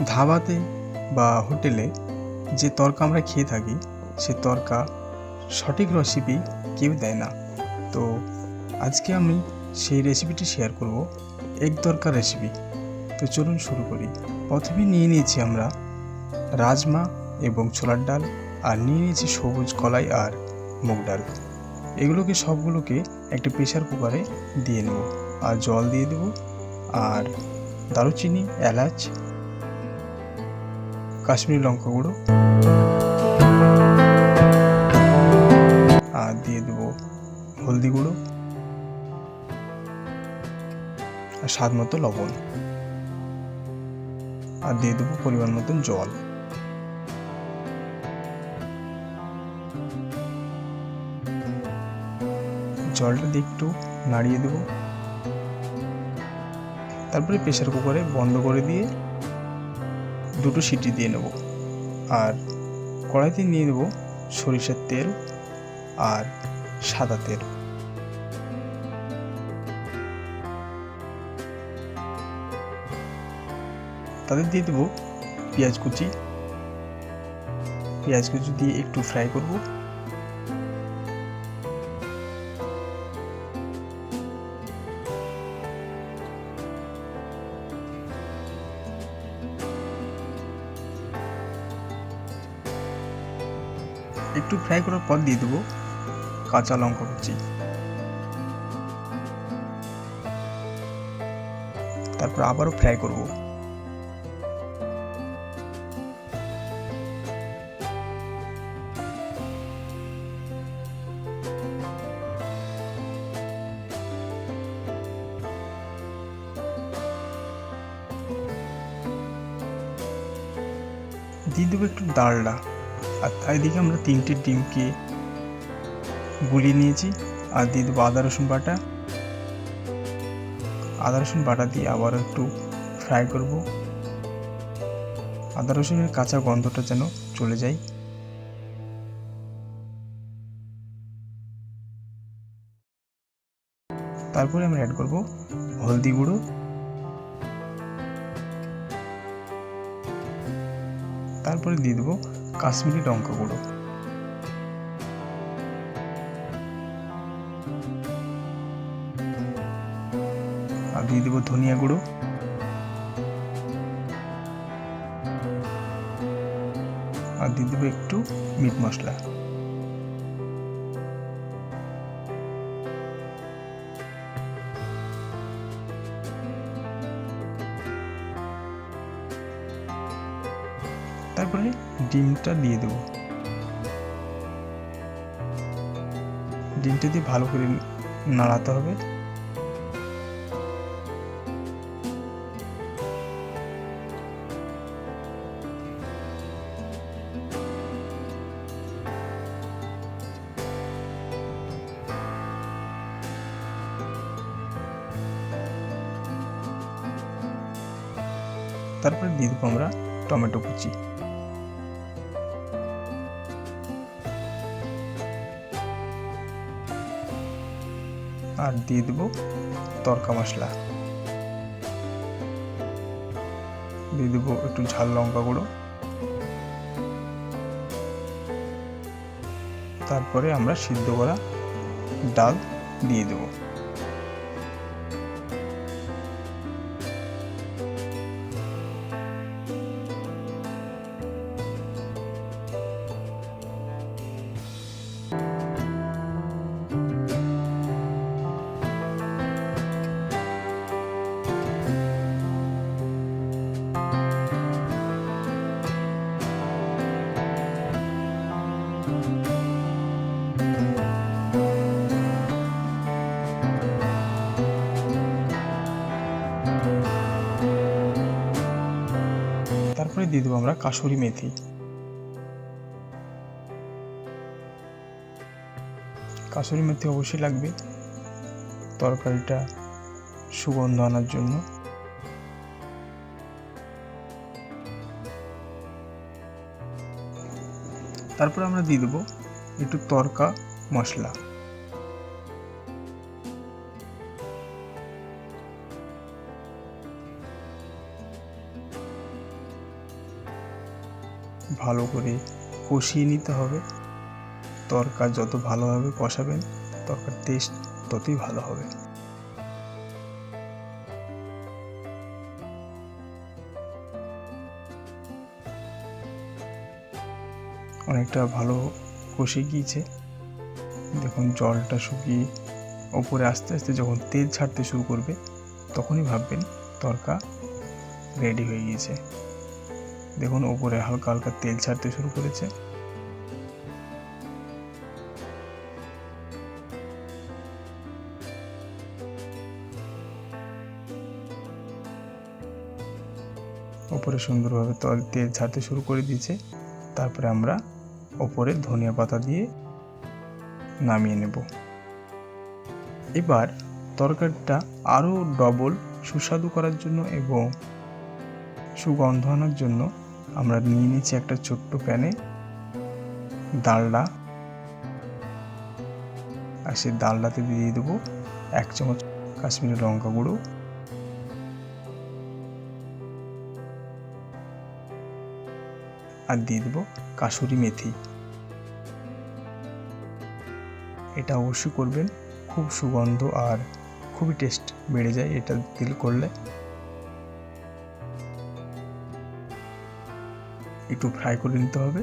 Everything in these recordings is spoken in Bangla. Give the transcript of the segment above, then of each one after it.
ধাবাতে বা হোটেলে যে তড়কা আমরা খেয়ে থাকি সে তড়কা সঠিক রেসিপি কেউ দেয় না। তো আজকে আমি সেই রেসিপিটি শেয়ার করব, এগ তড়কা রেসিপি। তো চলুন শুরু করি। প্রথমে নিয়ে নিয়েছি আমরা রাজমা এবং ছোলার ডাল, আর নিয়ে নিয়েছি সবুজ কলাই আর মুগ ডাল। এগুলোকে সবগুলোকে একটা প্রেসার কুকারে দিয়ে নেব, আর জল দিয়ে দেব, আর দারুচিনি, এলাচ, কাশ্মীরি লঙ্কা গুঁড়ো, আর দিয়ে দেবো হলদি গুঁড়ো, আর স্বাদ মতো লবণ, আর দিয়ে দেবো পরিমাণ মতন জল। জলটা দিয়ে একটু নাড়িয়ে দেবো। তারপরে প্রেসার কুকারে বন্ধ করে দিয়ে দুটো সিটি দিয়ে নেব। আর কড়াইতে নিয়ে দেবো সরিষার তেল আর সাদা তেল। তাতে দিয়ে দেবো পেঁয়াজ কুচি দিয়ে একটু ফ্রাই করব। একটু ফ্রাই করার পর দিয়ে দেবো কাঁচা লঙ্কা কুচি। তারপর আবারও ফ্রাই করব। দিয়ে দেবো একটু ডালডা। আর এদিকে আমরা 3টে ডিমকে গুলিয়ে নিয়েছি। আর দিয়ে দেবো আদা রসুন বাটা দিয়ে আবারও একটু ফ্রাই করব। আদা রসুনের কাঁচা গন্ধটা যেন চলে যায়। তারপরে আমরা অ্যাড করব হলদি গুঁড়ো, তারপরে দিয়ে দেবো কাশ্মীরি লঙ্কা গুঁড়ো, আর দিয়ে দেবো ধনিয়া গুঁড়ো, আর দিয়ে দেবো একটু মিট মশলা। তারপরে ডিমটা দিয়ে দেবো। ডিমটা দিয়ে ভালো করে নাড়াতে হবে। তারপরে দিয়ে দেবো আমরা টমেটো কুচি, আর দিয়ে দেবো তড়কা মশলা, দিয়ে দেবো একটু ঝাল লঙ্কা গুঁড়ো। তারপরে আমরা সিদ্ধ করা ডাল দিয়ে দেবো। তারপরে দিয়ে দেবো আমরা কাসুরি মেথি। কাসুরি মেথি অবশ্যই লাগবে তরকারিটা সুগন্ধ আনার জন্য। তারপর আমরা দিয়ে দেবো একটু তড়কা মশলা। ভালো করে কষিয়ে নিতে হবে। তরকা যত ভালোভাবে কষাবেন তরকার টেস্ট ততই ভালো হবে। অনেকটা ভালো কষে গিয়েছে। দেখুন জলটা শুকিয়ে ওপরে আস্তে আস্তে যখন তেল ছাড়তে শুরু করবে তখনই ভাববেন তরকা রেডি হয়ে গিয়েছে। দেখুন ওপরে হালকা হালকা তেল ছাড়তে শুরু করেছে। ওপরে সুন্দরভাবে তেল ছাড়তে শুরু করে দিয়েছে। তারপরে আমরা ওপরে ধনিয়া পাতা দিয়ে নামিয়ে নেব। এবার তরকারিটা আরও ডবল সুস্বাদু করার জন্য এবং সুগন্ধ আনার জন্য আমরা নিয়ে নিচ্ছি একটা ছোট্ট প্যানে ডালডা, আর সেই ডালডাতে দিয়ে দেবো 1 চামচ কাশ্মীরি লঙ্কা গুঁড়ো, আর দিয়ে দেবো কাসুরি মেথি। এটা অবশ্যই করবেন, খুব সুগন্ধ আর খুবই টেস্ট বেড়ে যায় এটা দিল করলে। একটু ফ্রাই করে নিতে হবে।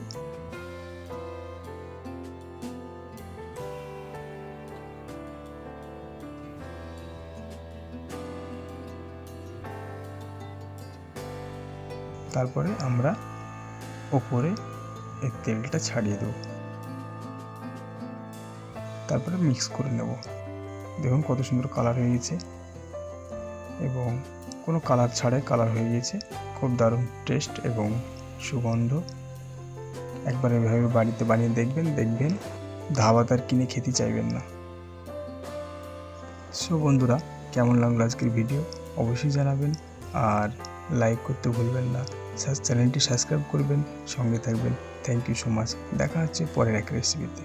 তারপরে আমরা ওপরে এই তেলটা ছাড়িয়ে দেব। তারপরে মিক্স করে নেব। দেখুন কত সুন্দর কালার হয়ে গেছে এবং কোনো কালার ছাড়াই কালার হয়ে গেছে। খুব দারুণ টেস্ট এবং সুগন্ধ। একবার এভাবে বাড়িতে বানিয়ে দেখবেন ধাবাতে আর কিনে খেতে চাইবেন না। সো বন্ধুরা, কেমন লাগলো আজকের ভিডিও অবশ্যই জানাবেন, আর লাইক করতে ভুলবেন না। চ্যানেলটি সাবস্ক্রাইব করবেন, সঙ্গে থাকবেন। Thank you so much. দেখা হচ্ছে পরের এক রেসিপিতে।